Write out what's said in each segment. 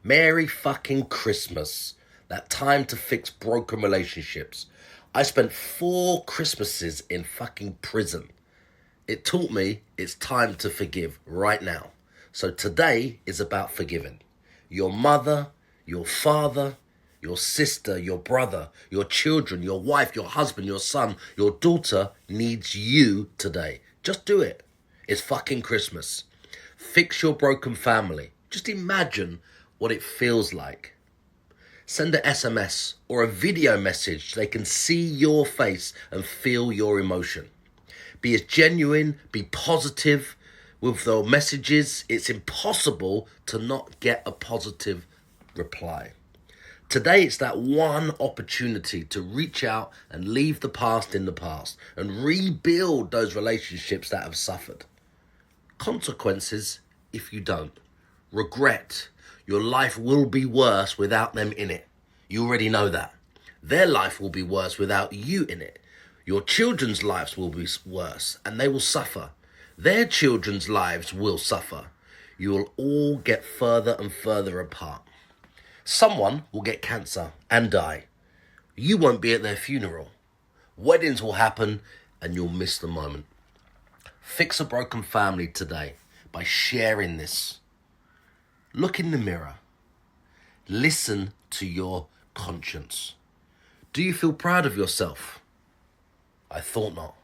Merry fucking Christmas. That time to fix broken relationships. I spent 4 Christmases in fucking prison. It taught me it's time to forgive right now. So today is about forgiving. Your mother, your father, your sister, your brother, your children, your wife, your husband, your son, your daughter needs you today. Just do it. It's fucking Christmas. Fix your broken family. Just imagine what it feels like. Send an SMS or a video message so they can see your face and feel your emotion. Be as genuine, be positive with the messages. It's impossible to not get a positive reply. Today, it's that one opportunity to reach out and leave the past in the past and rebuild those relationships that have suffered. Consequences if you don't. Regret. Your life will be worse without them in it. You already know that. Their life will be worse without you in it. Your children's lives will be worse and they will suffer. Their children's lives will suffer. You will all get further and further apart. Someone will get cancer and die. You won't be at their funeral. Weddings will happen and you'll miss the moment. Fix a broken family today by sharing this. Look in the mirror. Listen to your conscience. Do you feel proud of yourself? I thought not.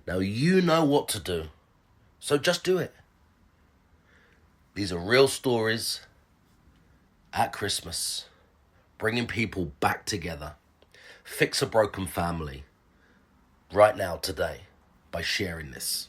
Now you know what to do, so just do it. These are real stories at Christmas, bringing people back together. Fix a broken family right now, today, by sharing this.